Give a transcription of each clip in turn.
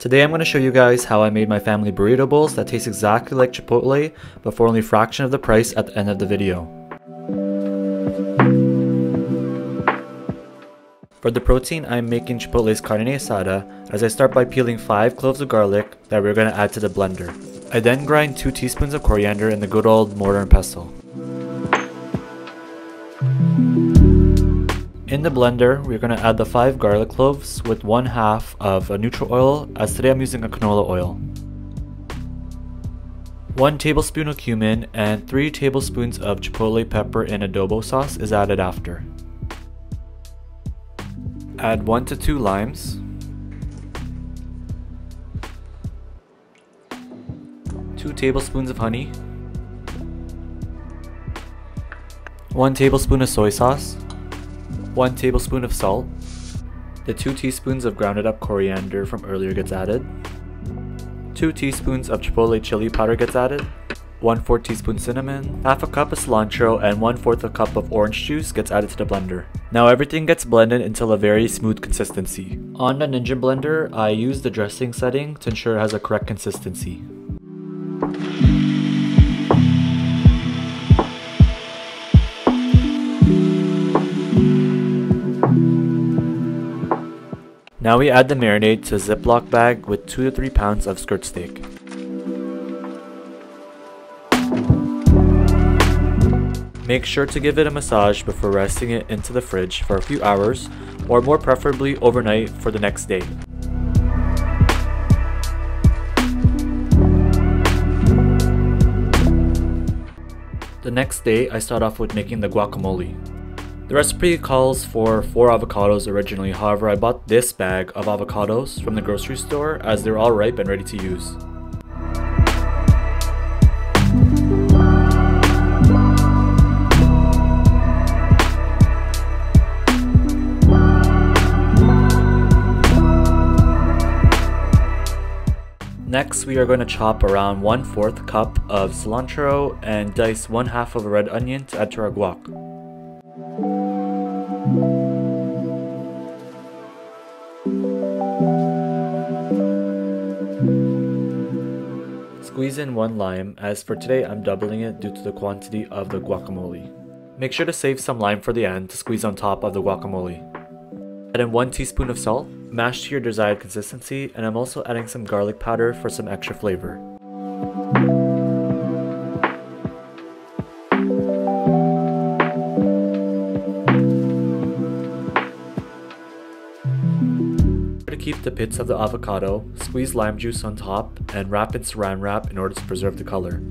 Today I'm going to show you guys how I made my family burrito bowls that taste exactly like Chipotle, but for only a fraction of the price at the end of the video. For the protein, I'm making Chipotle's carne asada, as I start by peeling 5 cloves of garlic that we're going to add to the blender. I then grind 2 teaspoons of coriander in the good old mortar and pestle. In the blender, we're going to add the 5 garlic cloves with 1/2 of a neutral oil, as today I'm using a canola oil. 1 tablespoon of cumin and 3 tablespoons of chipotle pepper in adobo sauce is added after. Add 1 to 2 limes, 2 tablespoons of honey, 1 tablespoon of soy sauce, 1 tablespoon of salt, the 2 teaspoons of grounded up coriander from earlier gets added, 2 teaspoons of chipotle chili powder gets added, 1/4 teaspoon cinnamon, 1/2 cup of cilantro, and 1/4 cup of orange juice gets added to the blender. Now everything gets blended until a very smooth consistency. On the Ninja blender, I use the dressing setting to ensure it has a correct consistency. Now we add the marinade to a Ziploc bag with 2 to 3 pounds of skirt steak. Make sure to give it a massage before resting it into the fridge for a few hours, or more preferably overnight for the next day. The next day, I start off with making the guacamole. The recipe calls for 4 avocados originally, however I bought this bag of avocados from the grocery store as they're all ripe and ready to use. Next, we are going to chop around 1/4 cup of cilantro and dice 1/2 of a red onion to add to our guac. Squeeze in 1 lime, as for today I'm doubling it due to the quantity of the guacamole. Make sure to save some lime for the end to squeeze on top of the guacamole. Add in 1 teaspoon of salt, mash to your desired consistency, and I'm also adding some garlic powder for some extra flavor. To keep the pits of the avocado, squeeze lime juice on top and wrap in saran wrap in order to preserve the color.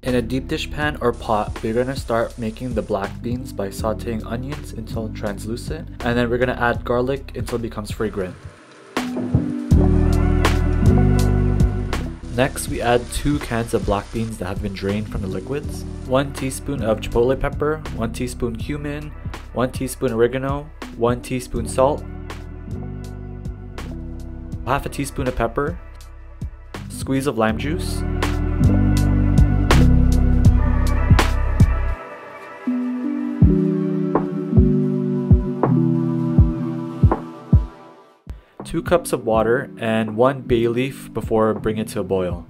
In a deep dish pan or pot, we're going to start making the black beans by sauteing onions until translucent, and then we're going to add garlic until it becomes fragrant. Next, we add 2 cans of black beans that have been drained from the liquids, 1 teaspoon of chipotle pepper, 1 teaspoon cumin, 1 teaspoon oregano, 1 teaspoon salt, 1/2 teaspoon of pepper, squeeze of lime juice, two cups of water, and 1 bay leaf before bringing it to a boil.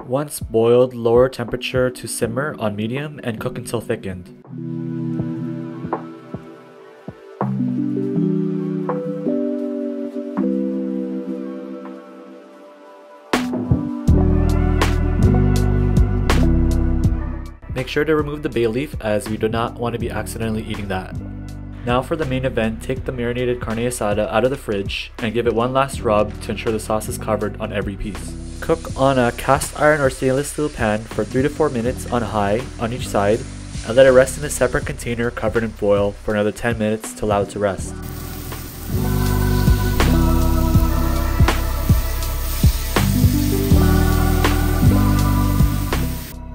Once boiled, lower temperature to simmer on medium and cook until thickened. Make sure to remove the bay leaf, as we do not want to be accidentally eating that. Now for the main event, take the marinated carne asada out of the fridge and give it one last rub to ensure the sauce is covered on every piece. Cook on a cast iron or stainless steel pan for 3 to 4 minutes on high on each side, and let it rest in a separate container covered in foil for another 10 minutes to allow it to rest.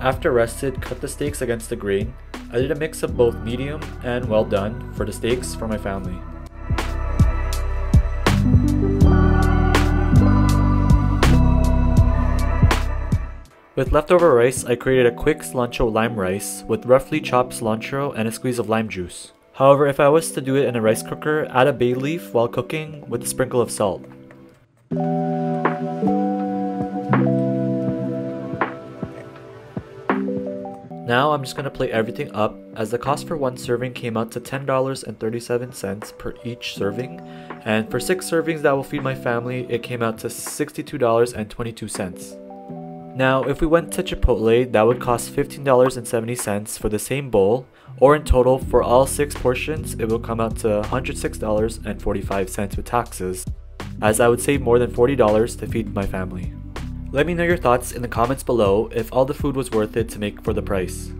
After rested, cut the steaks against the grain. I did a mix of both medium and well done for the steaks for my family. With leftover rice, I created a quick cilantro lime rice with roughly chopped cilantro and a squeeze of lime juice. However, if I was to do it in a rice cooker, add a bay leaf while cooking with a sprinkle of salt. Now I'm just going to plate everything up, as the cost for one serving came out to $10.37 per each serving, and for 6 servings that will feed my family, it came out to $62.22. Now, if we went to Chipotle, that would cost $15.70 for the same bowl, or in total, for all 6 portions, it will come out to $106.45 with taxes, as I would save more than $40 to feed my family. Let me know your thoughts in the comments below if all the food was worth it to make for the price.